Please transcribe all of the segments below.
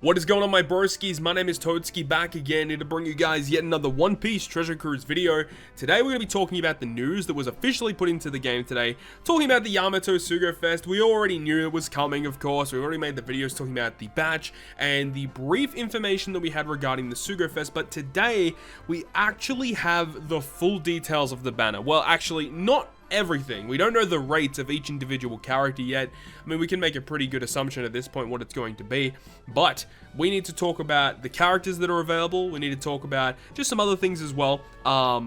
What is going on, my broskiis? My name is Toadskii, back again here to bring you guys yet another One Piece Treasure Cruise video. Today we're going to be talking about the news that was officially put into the game today, talking about the Yamato Sugo-Fest. We already knew it was coming, of course. We already made the videos talking about the batch and the brief information that we had regarding the Sugo-Fest, but today we actually have the full details of the banner. Well, actually, not everything. We don't know the rates of each individual character yet. I mean, we can make a pretty good assumption at this point what it's going to be, but we need to talk about the characters that are available. We need to talk about just some other things as well,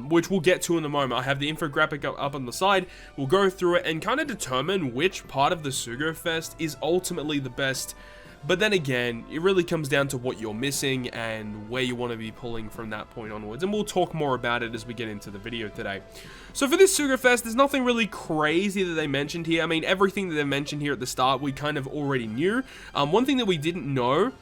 which we'll get to in a moment. I have the infographic up on the side. We'll go through it and kind of determine which part of the Sugo-Fest is ultimately the best. But then again, it really comes down to what you're missing and where you want to be pulling from that point onwards. And we'll talk more about it as we get into the video today. So for this Sugo-Fest, there's nothing really crazy that they mentioned here. I mean, everything that they mentioned here at the start, we kind of already knew. One thing that we didn't know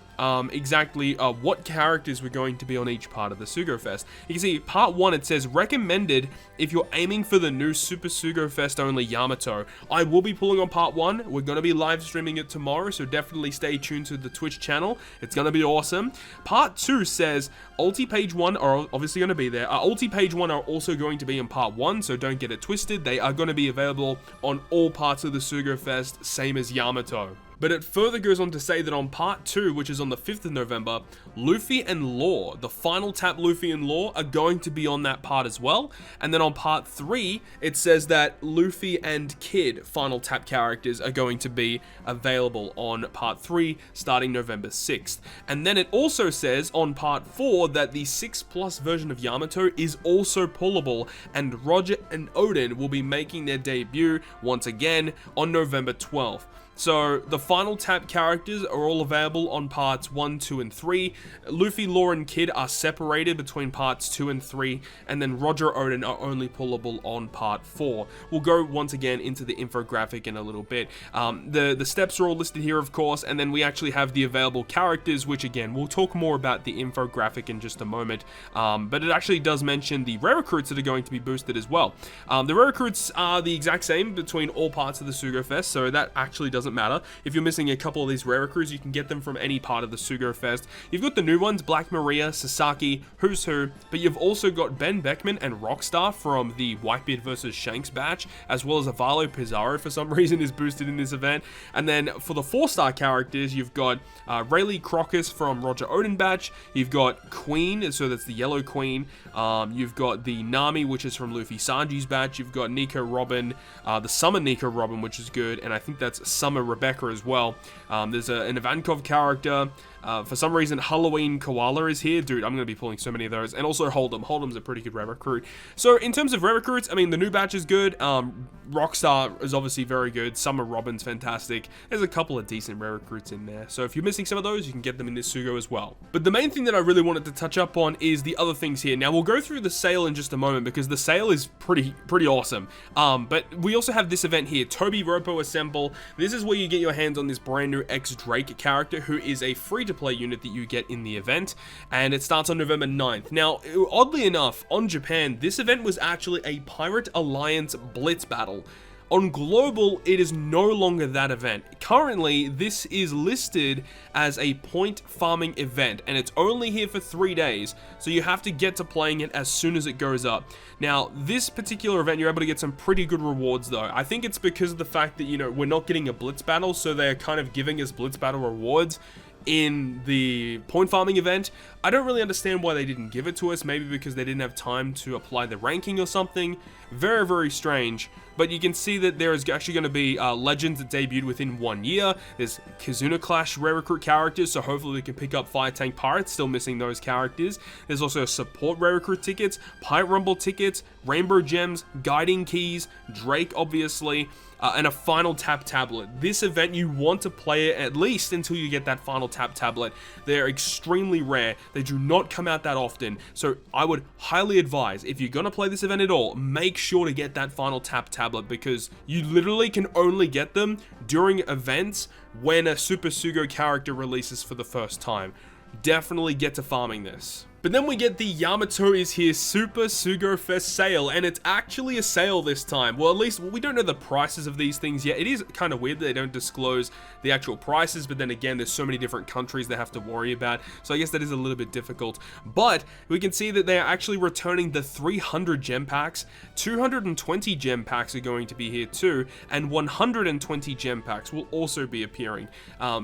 exactly what characters were going to be on each part of the Sugo-Fest. You can see part 1, it says recommended if you're aiming for the new Super Sugo-Fest only Yamato. I will be pulling on part 1. We're going to be live streaming it tomorrow, so definitely stay tuned to the Twitch channel. It's going to be awesome. Part 2 says ulti page 1 are obviously going to be there. Ulti page 1 are also going to be in part 1, so don't get it twisted. They are going to be available on all parts of the Sugo-Fest, same as Yamato. But it further goes on to say that on part 2, which is on the 5th of November, Luffy and Law, the final tap Luffy and Law, are going to be on that part as well. And then on part 3, it says that Luffy and Kid final tap characters are going to be available on part 3 starting November 6th. And then it also says on part 4 that the 6+ version of Yamato is also pullable, and Roger and Oden will be making their debut once again on November 12th. So the final tap characters are all available on parts 1, 2, and 3. Luffy, Law, and Kid are separated between parts 2 and 3, and then Roger, Oden are only pullable on part 4. We'll go once again into the infographic in a little bit. The steps are all listed here, of course, and then we actually have the available characters, which again, we'll talk more about the infographic in just a moment. But it actually does mention the rare recruits that are going to be boosted as well. The rare recruits are the exact same between all parts of the Sugo-Fest, so that actually doesn't matter. If you're missing a couple of these rare recruits, you can get them from any part of the Sugo-Fest. You've got the new ones, Black Maria, Sasaki, Who's Who, but you've also got Ben Beckman and Rockstar from the Whitebeard vs. Shanks batch, as well as Avalo Pizarro for some reason is boosted in this event. And then for the 4-star characters, you've got Rayleigh Crocus from Roger Oden batch, you've got Queen, so that's the Yellow Queen, you've got the Nami, which is from Luffy Sanji's batch, you've got Nico Robin, the Summer Nico Robin, which is good, and I think that's Summer Rebecca as well. There's an Ivankov character. For some reason, Halloween Koala is here. Dude, I'm going to be pulling so many of those. And also Hold'em. Hold'em's a pretty good rare recruit. So in terms of rare recruits, I mean, the new batch is good. Rockstar is obviously very good. Summer Robin's fantastic. There's a couple of decent rare recruits in there. So if you're missing some of those, you can get them in this Sugo as well. But the main thing that I really wanted to touch up on is the other things here. Now, we'll go through the sale in just a moment because the sale is pretty awesome. But we also have this event here, Toby Ropo Assemble. This is where you get your hands on this brand new X-Drake character, who is a free-to-play unit that you get in the event, and it starts on November 9th. Now, oddly enough, on Japan, this event was actually a Pirate Alliance Blitz battle. On Global, it is no longer that event. Currently, this is listed as a point farming event, and it's only here for 3 days, so you have to get to playing it as soon as it goes up. Now, this particular event, you're able to get some pretty good rewards, though. I think it's because of the fact that, you know, we're not getting a Blitz battle, so they're kind of giving us Blitz battle rewards in the point farming event. I don't really understand why they didn't give it to us. Maybe because they didn't have time to apply the ranking or something. Very, very strange. But you can see that there is actually going to be legends that debuted within 1 year. There's Kizuna Clash rare recruit characters, so hopefully we can pick up Fire Tank Pirates, still missing those characters. There's also support rare recruit tickets, Pirate Rumble tickets, Rainbow Gems, Guiding Keys, Drake obviously, and a final tap tablet. This event, you want to play it at least until you get that final tap tablet. They're extremely rare. They do not come out that often. So I would highly advise, if you're going to play this event at all, make sure to get that final tap tablet, because you literally can only get them during events when a Super Sugo character releases for the first time. Definitely get to farming this. But then we get the Yamato is here Super Sugo-Fest sale, and it's actually a sale this time. Well, at least we don't know the prices of these things yet. It is kind of weird that they don't disclose the actual prices, but then again, there's so many different countries they have to worry about, so I guess that is a little bit difficult. But we can see that they are actually returning the 300 gem packs, 220 gem packs are going to be here too, and 120 gem packs will also be appearing.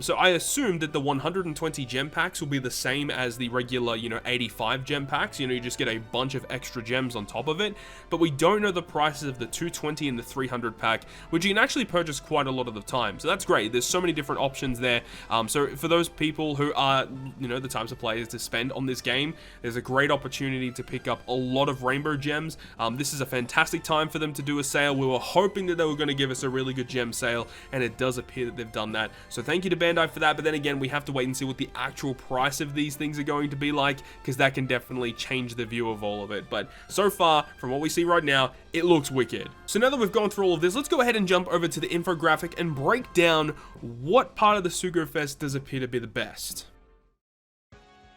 So I assume that the 120 gem packs will be the same as the regular, 85 gem packs. You just get a bunch of extra gems on top of it, but we don't know the prices of the 220 and the 300 pack, which you can actually purchase quite a lot of the time. So that's great. There's so many different options there. So for those people who are, the types of players to spend on this game, there's a great opportunity to pick up a lot of rainbow gems. This is a fantastic time for them to do a sale. We were hoping that they were going to give us a really good gem sale, and it does appear that they've done that. So thank you to Bandai for that. But then again, we have to wait and see what the actual price of these things are going to be like, because that can definitely change the view of all of it. But so far, from what we see right now, it looks wicked. So now that we've gone through all of this, let's go ahead and jump over to the infographic and break down what part of the Sugo-Fest does appear to be the best.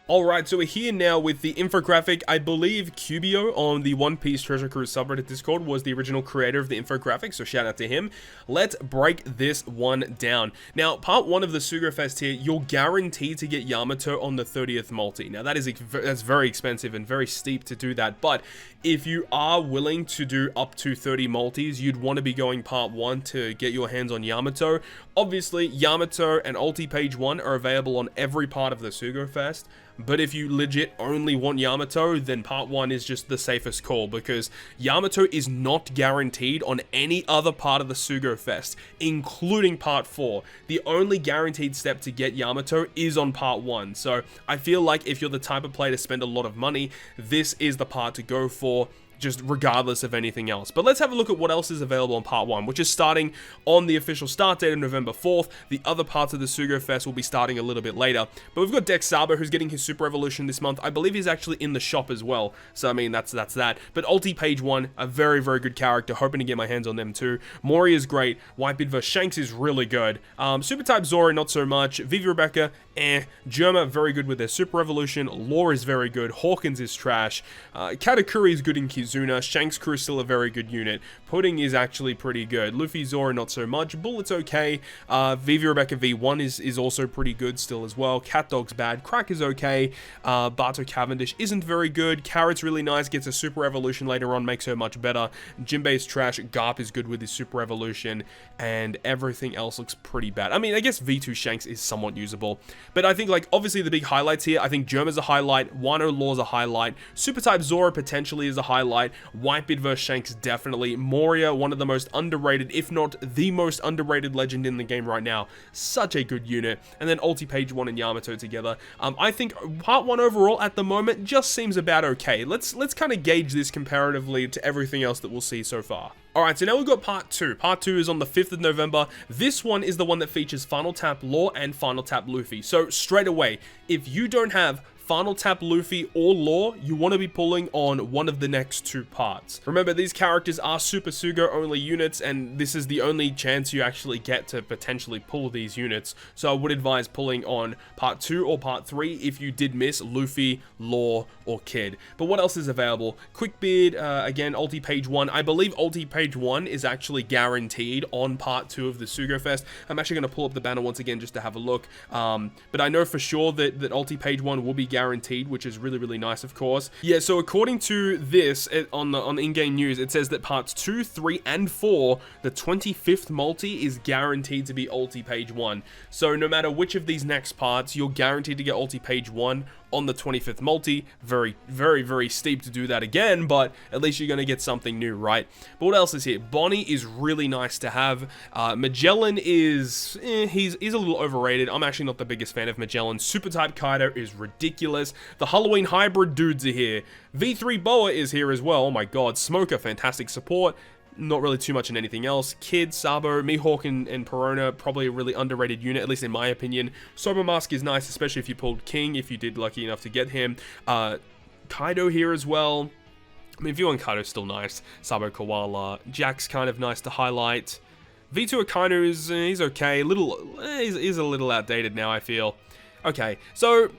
Alright, so we're here now with the infographic. I believe Cubio on the One Piece Treasure Cruise subreddit Discord was the original creator of the infographic, so shout out to him. Let's break this one down. Now, part 1 of the Sugo-Fest here, you're guaranteed to get Yamato on the 30th multi. Now, that's very expensive and very steep to do that, but if you are willing to do up to 30 multis, you'd want to be going part 1 to get your hands on Yamato. Obviously, Yamato and Ulti Page 1 are available on every part of the Sugo-Fest. But if you legit only want Yamato, then part 1 is just the safest call, because Yamato is not guaranteed on any other part of the Sugo-Fest, including part 4. The only guaranteed step to get Yamato is on part 1. So I feel like if you're the type of player to spend a lot of money, this is the part to go for, just regardless of anything else. But let's have a look at what else is available in part 1, which is starting on the official start date of November 4th. The other parts of the Sugo-Fest will be starting a little bit later. But we've got Dex Sabo, who's getting his Super Evolution this month. I believe he's actually in the shop as well. So, I mean, that's that. But Ulti Page 1, a very, very good character. Hoping to get my hands on them too. Mori is great. Whitebeard vs. Shanks is really good. Super Type Zora, not so much. Vivi Rebecca, Germa, very good with their Super Evolution. Lore is very good. Hawkins is trash. Katakuri is good in Kizuna. Shanks Crew is still a very good unit. Pudding is actually pretty good. Luffy Zora, not so much. Bullet's okay. Vivi Rebecca V1 is also pretty good still as well. Cat Dog's bad. Crack is okay. Barto Cavendish isn't very good. Carrot's really nice. Gets a Super Evolution later on. Makes her much better. Jinbei's trash. Garp is good with his Super Evolution. And everything else looks pretty bad. I mean, I guess V2 Shanks is somewhat usable. But I think, obviously the big highlights here, I think Germa's a highlight. Wano Lore's a highlight. Super Type Zora potentially is a highlight. Whitebeard vs. Shanks definitely. Moria, one of the most underrated, if not the most underrated legend in the game right now. Such a good unit. And then Ulti Page 1 and Yamato together. I think part 1 overall at the moment just seems about okay. Let's kind of gauge this comparatively to everything else that we'll see so far. Alright, so now we've got part 2. Part 2 is on the 5th of November. This one is the one that features Final Tap Lore and Final Tap Luffy. So straight away, if you don't have Final Tap Luffy or Lore, you want to be pulling on one of the next 2 parts. Remember, these characters are Super Sugo only units, and this is the only chance you actually get to potentially pull these units. So I would advise pulling on part 2 or part 3 if you did miss Luffy, Lore, or Kid. But what else is available? Quickbeard, again, Ulti Page 1. I believe Ulti Page 1 is actually guaranteed on part 2 of the Sugo-Fest. I'm actually going to pull up the banner once again just to have a look. But I know for sure that Ulti Page 1 will be guaranteed, which is really, really nice, of course. Yeah, so according to this, on the in-game news, it says that parts 2, 3, and 4, the 25th multi is guaranteed to be Ulti Page 1. So no matter which of these next parts, you're guaranteed to get Ulti Page 1 on the 25th multi. Very, very, very steep to do that again, but at least you're going to get something new, right? But what else is here? Bonnie is really nice to have. Magellan is, he's a little overrated. I'm actually not the biggest fan of Magellan. Super Type Kaido is ridiculous. The Halloween Hybrid dudes are here. V3 Boa is here as well. Oh my god. Smoker, fantastic support. Not really too much in anything else. Kid, Sabo, Mihawk, and Perona, probably a really underrated unit, at least in my opinion. Sober Mask is nice, especially if you pulled King, if you did lucky enough to get him. Kaido here as well. I mean, if you want Kaido, still nice. Sabo Koala. Jack's kind of nice to highlight. V2 Akainu is, he's okay. He's a little outdated now, I feel. Okay, so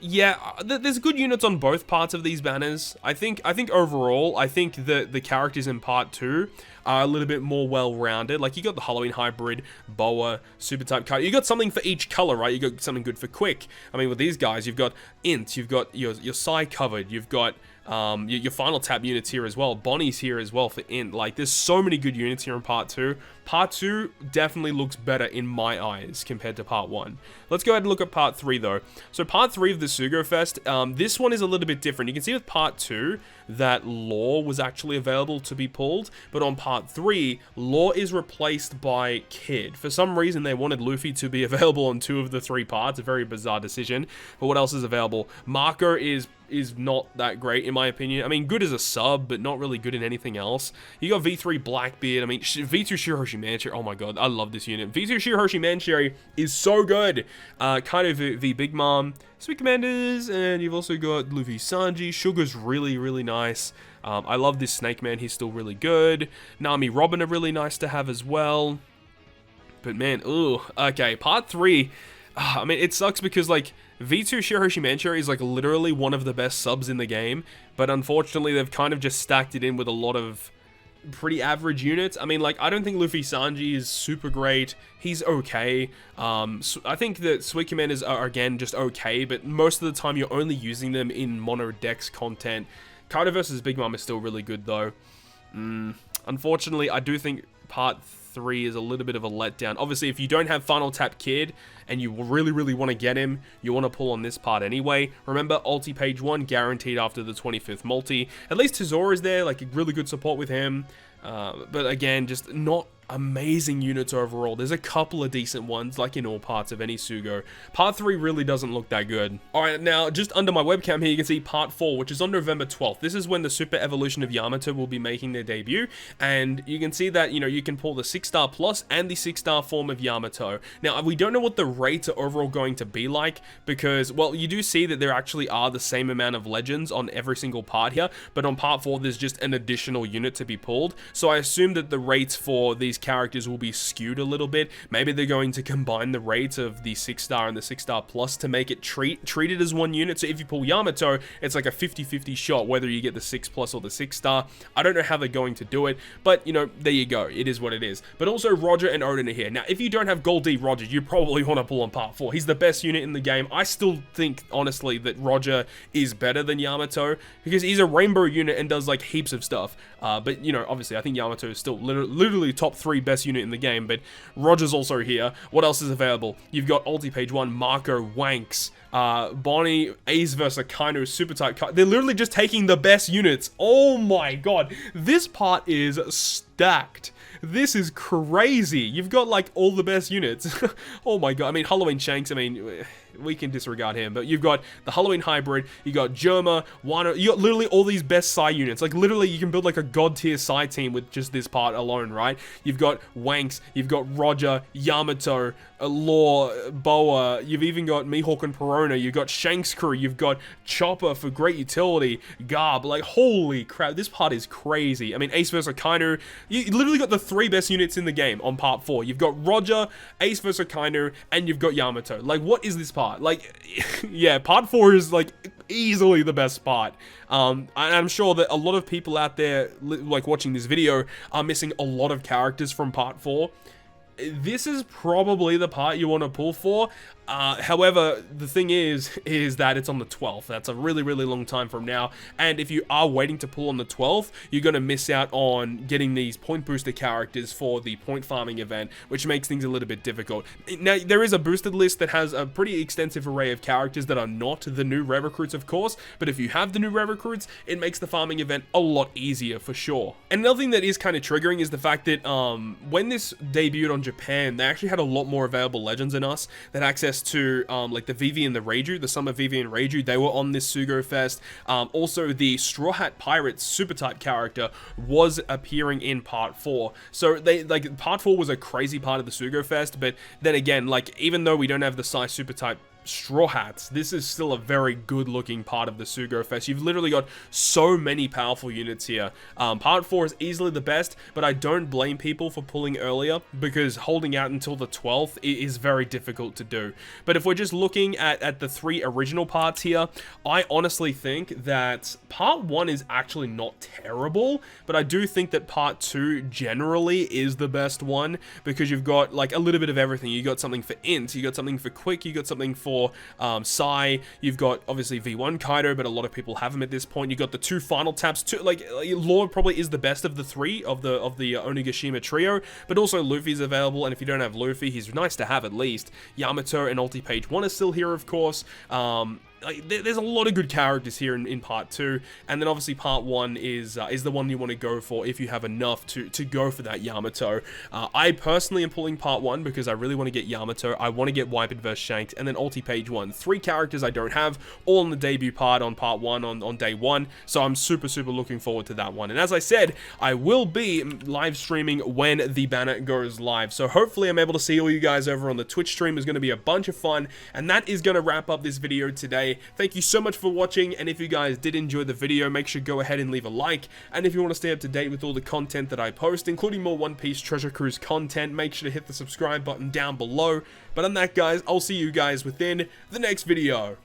Yeah, there's good units on both parts of these banners. I think overall, I think the characters in part 2 are a little bit more well-rounded. Like, you got the Halloween hybrid, boa, super type card. You got something for each color, right? You got something good for quick. I mean, with these guys, you've got int, you've got your psi covered, you've got your final tap units here as well. Bonnie's here as well for int. Like, there's so many good units here in part 2. Part 2 definitely looks better in my eyes compared to part 1. Let's go ahead and look at part 3 though. So part 3 of the Sugo-Fest, this one is a little bit different. You can see with part 2 that lore was actually available to be pulled, but on part 3, lore is replaced by Kid. For some reason, they wanted Luffy to be available on 2 of the 3 parts. A very bizarre decision. But what else is available? Marco is not that great in my opinion. I mean, good as a sub, but not really good in anything else. You got V3 Blackbeard. I mean, V2 Shirahoshi Mancherry. Oh my god, I love this unit. V2 Shirahoshi Mancherry is so good. Kaido v Big Mom, Sweet Commanders, and you've also got Luffy Sanji. Sugar's really, really nice. I love this Snake Man. He's still really good. Nami Robin are really nice to have as well. But man, ooh, okay, part 3. I mean, it sucks because, like, V2 Shirahoshi Mancherry is, like, literally one of the best subs in the game, but unfortunately, they've kind of just stacked it in with a lot of pretty average units. I mean, like, I don't think Luffy Sanji is super great. He's okay. I think that Sweet Commanders are, again, just okay, but most of the time, you're only using them in mono dex content. Kaido versus Big Mom is still really good, though. Unfortunately, I do think part 3 is a little bit of a letdown. Obviously, if you don't have Final Tap Kid and you really, really want to get him, you want to pull on this part anyway. Remember, ulti page 1 guaranteed after the 25th multi. At least Tezora is there, like, really good support with him. But again, just not amazing units overall. There's a couple of decent ones, like in all parts of any Sugo. Part 3 really doesn't look that good. Alright, now, just under my webcam here, you can see part 4, which is on November 12th. This is when the Super Evolution of Yamato will be making their debut, and you can see that, you know, you can pull the 6-star plus and the 6-star form of Yamato. Now, we don't know what the rates are overall going to be like, because, well, you do see that there actually are the same amount of legends on every single part here, but on part 4, there's just an additional unit to be pulled, so I assume that the rates for these characters will be skewed a little bit. Maybe they're going to combine the rates of the 6-star and the 6-star plus to make it treated as one unit. So if you pull Yamato, it's like a 50-50 shot whether you get the 6 plus or the 6-star. I don't know how they're going to do it, but you know, there you go. It is what it is. But also Roger and Odin are here. Now, if you don't have Gold D Roger, you probably want to pull on part 4. He's the best unit in the game. I still think, honestly, that Roger is better than Yamato because he's a rainbow unit and does like heaps of stuff. But you know, obviously, I think Yamato is still literally top 3 best unit in the game, but Roger's also here. What else is available? You've got ulti page 1, Marco, Wanks, Bonnie, Ace versus Kaino, super type. They're literally just taking the best units. Oh my god, this part is stacked. This is crazy. You've got like all the best units. Oh my god. I mean, Halloween Shanks, I mean, we can disregard him, but you've got the Halloween hybrid, you got Germa, Wano, you got literally all these best Psy units. Like literally you can build like a god tier Psy team with just this part alone, right? You've got Wanks, you've got Roger, Yamato, Law, Boa, you've even got Mihawk and Perona, you've got Shanks crew, you've got Chopper for great utility, Garb, like holy crap, this part is crazy. I mean, Ace versus Kaino, you literally got the 3 best units in the game on part 4. You've got Roger, Ace versus Kaino, and you've got Yamato. Like, what is this part? Like, yeah, part 4 is like easily the best part. And I'm sure that a lot of people out there like watching this video are missing a lot of characters from part 4. This is probably the part you want to pull for. However, the thing is that it's on the 12th. That's a really, really long time from now. And if you are waiting to pull on the 12th, you're going to miss out on getting these point booster characters for the point farming event, which makes things a little bit difficult. Now, there is a boosted list that has a pretty extensive array of characters that are not the new Rev Recruits, of course. But if you have the new Rev Recruits, it makes the farming event a lot easier for sure. And another thing that is kind of triggering is the fact that when this debuted on Japan, they actually had a lot more available legends than us that access to like the Vivi and the Reiju, the Summer Vivi and Reiju. They were on this Sugo-Fest. Also, the Straw Hat Pirates super type character was appearing in part 4. So they like part 4 was a crazy part of the Sugo-Fest, but then again, like even though we don't have the Psy super type Straw Hats, this is still a very good looking part of the Sugo-Fest. You've literally got so many powerful units here. Part 4 is easily the best, but I don't blame people for pulling earlier, because holding out until the 12th is very difficult to do. But if we're just looking at the 3 original parts here, I honestly think that Part 1 is actually not terrible, but I do think that Part 2 generally is the best one, because you've got like a little bit of everything. You got something for Int, you got something for Quick, you got something for Psy, you've got obviously V1 Kaido, but a lot of people have him at this point. You got the 2 final taps, like Lord probably is the best of the 3 of the Onigashima trio, but also Luffy's available, and if you don't have Luffy, he's nice to have at least. Yamato and Ulti Page 1 is still here, of course. There's a lot of good characters here in Part 2, and then obviously Part 1 is the one you want to go for if you have enough to go for that Yamato. I personally am pulling Part 1 because I really want to get Yamato, I want to get Wiped vs Shanked, and then Ulti Page 1. 3 characters I don't have, all in the debut part on Part 1 on day 1, so I'm super looking forward to that one. And as I said, I will be live streaming when the banner goes live, so hopefully I'm able to see all you guys over on the Twitch stream. It's going to be a bunch of fun, and that is going to wrap up this video today. Thank you so much for watching, and if you guys did enjoy the video, make sure to go ahead and leave a like, and if you want to stay up to date with all the content that I post, including more One Piece Treasure Cruise content, make sure to hit the subscribe button down below. But on that, guys, I'll see you guys within the next video.